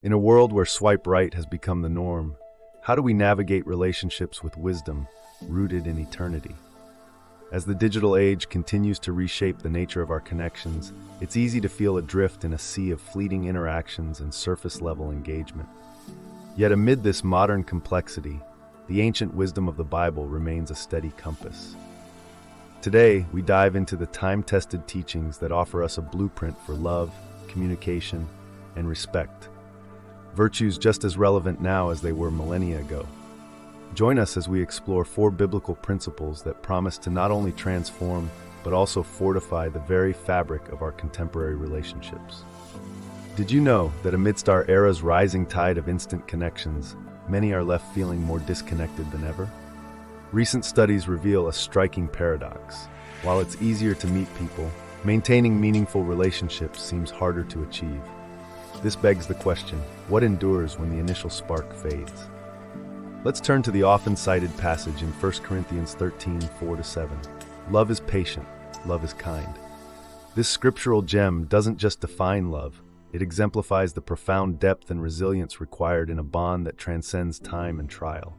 In a world where swipe right has become the norm, how do we navigate relationships with wisdom rooted in eternity? As the digital age continues to reshape the nature of our connections, it's easy to feel adrift in a sea of fleeting interactions and surface-level engagement. Yet amid this modern complexity, the ancient wisdom of the Bible remains a steady compass. Today, we dive into the time-tested teachings that offer us a blueprint for love, communication, and respect. Virtues just as relevant now as they were millennia ago. Join us as we explore 4 biblical principles that promise to not only transform, but also fortify the very fabric of our contemporary relationships. Did you know that amidst our era's rising tide of instant connections, many are left feeling more disconnected than ever? Recent studies reveal a striking paradox. While it's easier to meet people, maintaining meaningful relationships seems harder to achieve. This begs the question, what endures when the initial spark fades? Let's turn to the often cited passage in 1 Corinthians 13, 4-7. Love is patient, love is kind. This scriptural gem doesn't just define love, it exemplifies the profound depth and resilience required in a bond that transcends time and trial.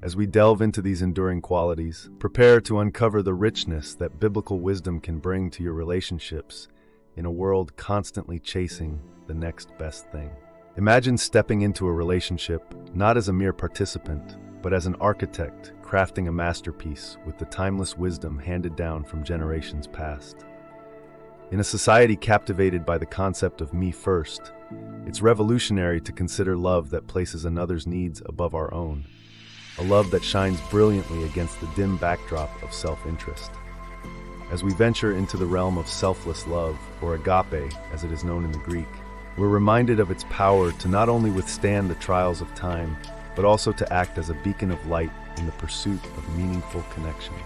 As we delve into these enduring qualities, prepare to uncover the richness that biblical wisdom can bring to your relationships in a world constantly chasing the next best thing. Imagine stepping into a relationship not as a mere participant, but as an architect crafting a masterpiece with the timeless wisdom handed down from generations past. In a society captivated by the concept of me first, it's revolutionary to consider love that places another's needs above our own, a love that shines brilliantly against the dim backdrop of self-interest. As we venture into the realm of selfless love, or agape as it is known in the Greek, we're reminded of its power to not only withstand the trials of time, but also to act as a beacon of light in the pursuit of meaningful connections.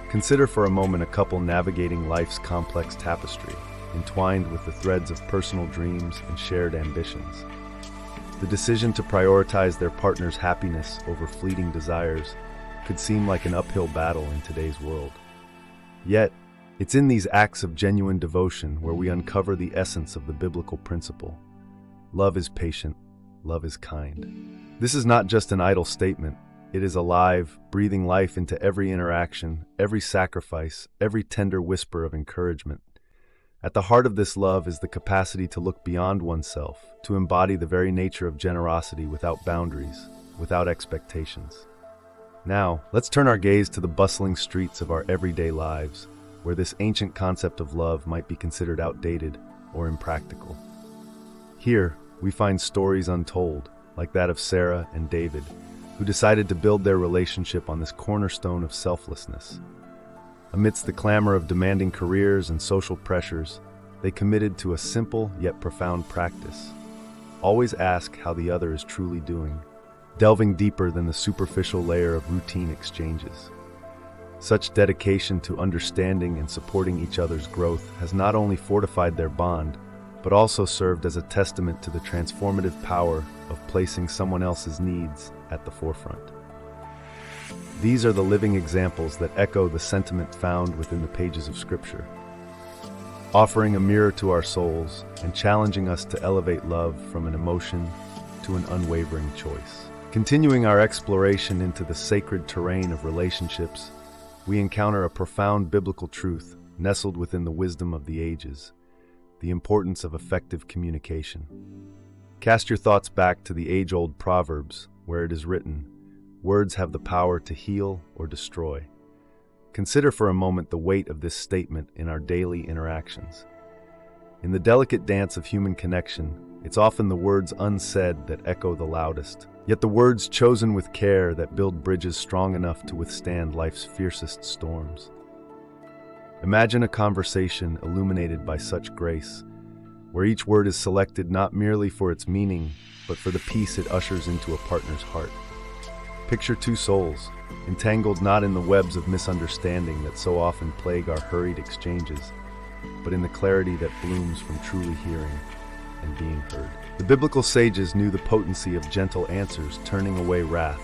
Consider for a moment a couple navigating life's complex tapestry, entwined with the threads of personal dreams and shared ambitions. The decision to prioritize their partner's happiness over fleeting desires could seem like an uphill battle in today's world. Yet, it's in these acts of genuine devotion where we uncover the essence of the biblical principle. Love is patient, love is kind. This is not just an idle statement. It is alive, breathing life into every interaction, every sacrifice, every tender whisper of encouragement. At the heart of this love is the capacity to look beyond oneself, to embody the very nature of generosity without boundaries, without expectations. Now, let's turn our gaze to the bustling streets of our everyday lives, where this ancient concept of love might be considered outdated or impractical. Here, we find stories untold, like that of Sarah and David, who decided to build their relationship on this cornerstone of selflessness. Amidst the clamor of demanding careers and social pressures, they committed to a simple yet profound practice. Always ask how the other is truly doing, delving deeper than the superficial layer of routine exchanges. Such dedication to understanding and supporting each other's growth has not only fortified their bond, but also served as a testament to the transformative power of placing someone else's needs at the forefront. These are the living examples that echo the sentiment found within the pages of Scripture, offering a mirror to our souls and challenging us to elevate love from an emotion to an unwavering choice. Continuing our exploration into the sacred terrain of relationships, we encounter a profound biblical truth nestled within the wisdom of the ages, the importance of effective communication. Cast your thoughts back to the age-old Proverbs, where it is written, "Words have the power to heal or destroy." Consider for a moment the weight of this statement in our daily interactions. In the delicate dance of human connection, it's often the words unsaid that echo the loudest, yet the words chosen with care that build bridges strong enough to withstand life's fiercest storms. Imagine a conversation illuminated by such grace, where each word is selected not merely for its meaning, but for the peace it ushers into a partner's heart. Picture two souls, entangled not in the webs of misunderstanding that so often plague our hurried exchanges, but in the clarity that blooms from truly hearing and being heard. The biblical sages knew the potency of gentle answers turning away wrath,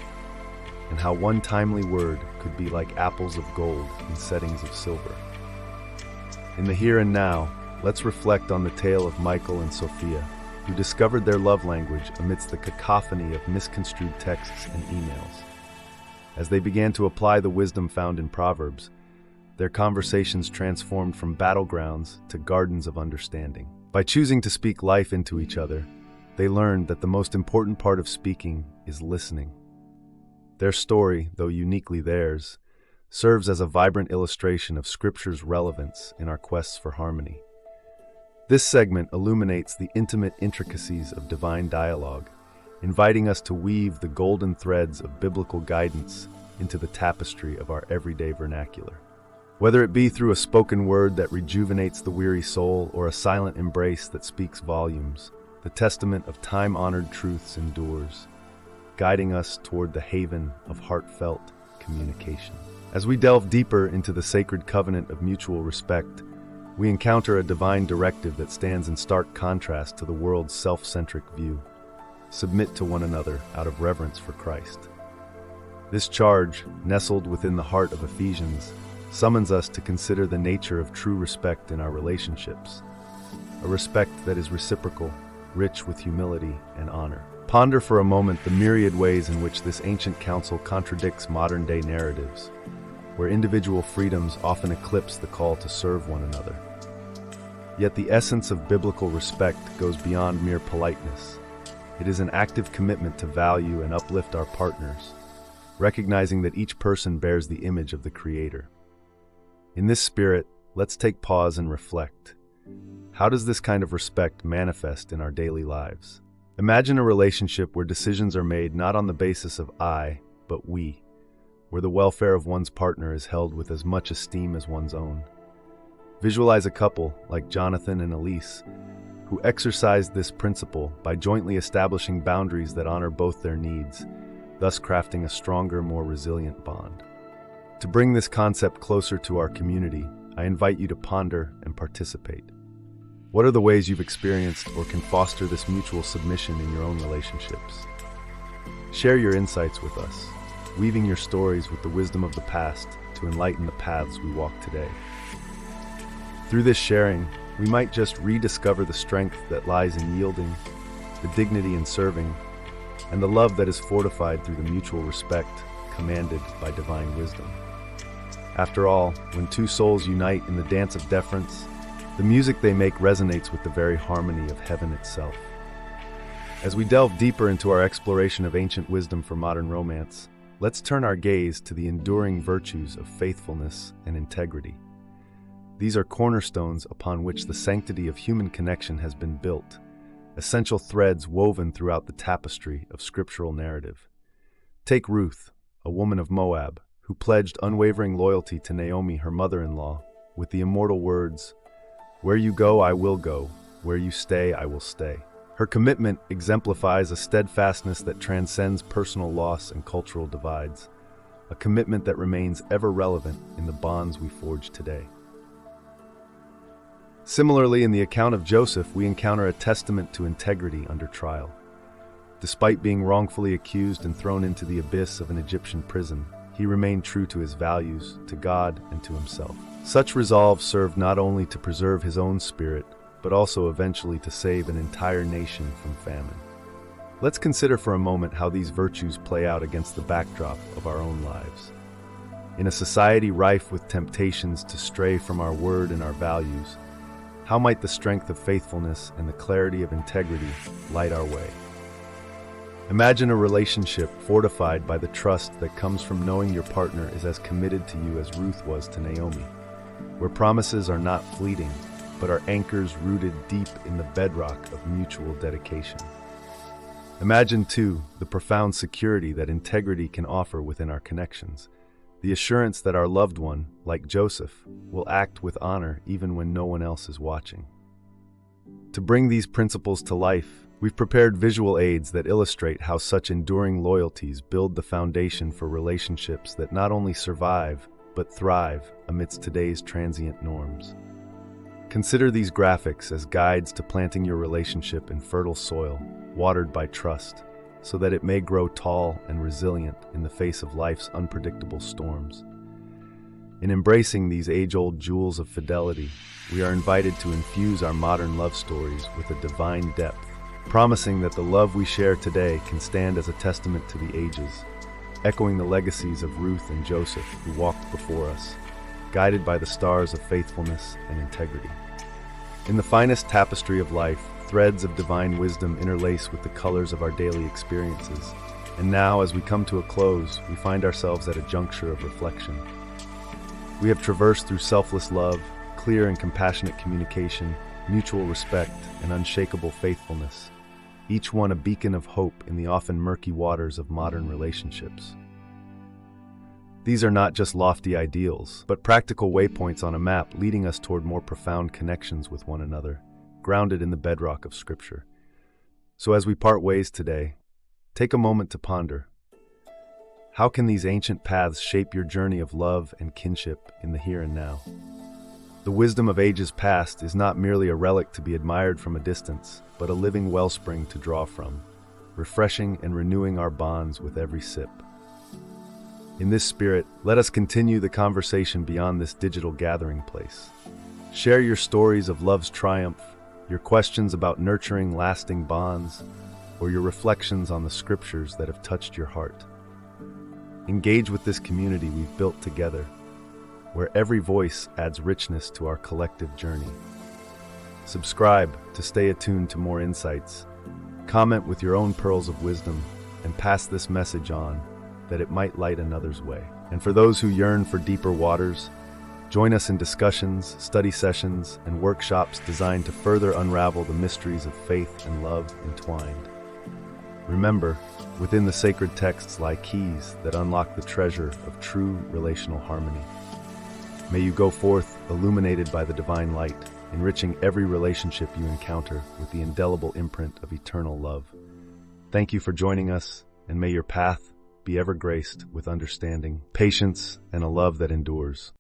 and how one timely word could be like apples of gold in settings of silver. In the here and now, let's reflect on the tale of Michael and Sophia, who discovered their love language amidst the cacophony of misconstrued texts and emails. As they began to apply the wisdom found in Proverbs, their conversations transformed from battlegrounds to gardens of understanding. By choosing to speak life into each other, they learned that the most important part of speaking is listening. Their story, though uniquely theirs, serves as a vibrant illustration of Scripture's relevance in our quests for harmony. This segment illuminates the intimate intricacies of divine dialogue, inviting us to weave the golden threads of biblical guidance into the tapestry of our everyday vernacular. Whether it be through a spoken word that rejuvenates the weary soul or a silent embrace that speaks volumes, the testament of time-honored truths endures, guiding us toward the haven of heartfelt communication. As we delve deeper into the sacred covenant of mutual respect, we encounter a divine directive that stands in stark contrast to the world's self-centric view. Submit to one another out of reverence for Christ. This charge, nestled within the heart of Ephesians, summons us to consider the nature of true respect in our relationships, a respect that is reciprocal, rich with humility and honor. Ponder for a moment the myriad ways in which this ancient counsel contradicts modern-day narratives, where individual freedoms often eclipse the call to serve one another. Yet the essence of biblical respect goes beyond mere politeness. It is an active commitment to value and uplift our partners, recognizing that each person bears the image of the Creator. In this spirit, let's take pause and reflect. How does this kind of respect manifest in our daily lives? Imagine a relationship where decisions are made not on the basis of I, but we, where the welfare of one's partner is held with as much esteem as one's own. Visualize a couple like Jonathan and Elise, who exercised this principle by jointly establishing boundaries that honor both their needs, thus crafting a stronger, more resilient bond. To bring this concept closer to our community, I invite you to ponder and participate. What are the ways you've experienced or can foster this mutual submission in your own relationships? Share your insights with us, weaving your stories with the wisdom of the past to enlighten the paths we walk today. Through this sharing, we might just rediscover the strength that lies in yielding, the dignity in serving, and the love that is fortified through the mutual respect commanded by divine wisdom. After all, when two souls unite in the dance of deference, the music they make resonates with the very harmony of heaven itself. As we delve deeper into our exploration of ancient wisdom for modern romance, let's turn our gaze to the enduring virtues of faithfulness and integrity. These are cornerstones upon which the sanctity of human connection has been built, essential threads woven throughout the tapestry of scriptural narrative. Take Ruth, a woman of Moab, who pledged unwavering loyalty to Naomi, her mother-in-law, with the immortal words, "Where you go, I will go. Where you stay, I will stay." Her commitment exemplifies a steadfastness that transcends personal loss and cultural divides, a commitment that remains ever relevant in the bonds we forge today. Similarly, in the account of Joseph, we encounter a testament to integrity under trial. Despite being wrongfully accused and thrown into the abyss of an Egyptian prison, he remained true to his values, to God, and to himself. Such resolve served not only to preserve his own spirit, but also eventually to save an entire nation from famine. Let's consider for a moment how these virtues play out against the backdrop of our own lives. In a society rife with temptations to stray from our word and our values, how might the strength of faithfulness and the clarity of integrity light our way? Imagine a relationship fortified by the trust that comes from knowing your partner is as committed to you as Ruth was to Naomi, where promises are not fleeting, but are anchors rooted deep in the bedrock of mutual dedication. Imagine, too, the profound security that integrity can offer within our connections, the assurance that our loved one, like Joseph, will act with honor even when no one else is watching. To bring these principles to life, we've prepared visual aids that illustrate how such enduring loyalties build the foundation for relationships that not only survive, but thrive amidst today's transient norms. Consider these graphics as guides to planting your relationship in fertile soil, watered by trust, so that it may grow tall and resilient in the face of life's unpredictable storms. In embracing these age-old jewels of fidelity, we are invited to infuse our modern love stories with a divine depth promising that the love we share today can stand as a testament to the ages, echoing the legacies of Ruth and Joseph who walked before us, guided by the stars of faithfulness and integrity. In the finest tapestry of life, threads of divine wisdom interlace with the colors of our daily experiences. And now, as we come to a close, we find ourselves at a juncture of reflection. We have traversed through selfless love, clear and compassionate communication, mutual respect, and unshakable faithfulness, each one a beacon of hope in the often murky waters of modern relationships. These are not just lofty ideals, but practical waypoints on a map leading us toward more profound connections with one another, grounded in the bedrock of Scripture. So as we part ways today, take a moment to ponder. How can these ancient paths shape your journey of love and kinship in the here and now? The wisdom of ages past is not merely a relic to be admired from a distance, but a living wellspring to draw from, refreshing and renewing our bonds with every sip. In this spirit, let us continue the conversation beyond this digital gathering place. Share your stories of love's triumph, your questions about nurturing lasting bonds, or your reflections on the scriptures that have touched your heart. Engage with this community we've built together, where every voice adds richness to our collective journey. Subscribe to stay attuned to more insights. Comment with your own pearls of wisdom, and pass this message on, that it might light another's way. And for those who yearn for deeper waters, join us in discussions, study sessions, and workshops designed to further unravel the mysteries of faith and love entwined. Remember, within the sacred texts lie keys that unlock the treasure of true relational harmony. May you go forth illuminated by the divine light, enriching every relationship you encounter with the indelible imprint of eternal love. Thank you for joining us, and may your path be ever graced with understanding, patience, and a love that endures.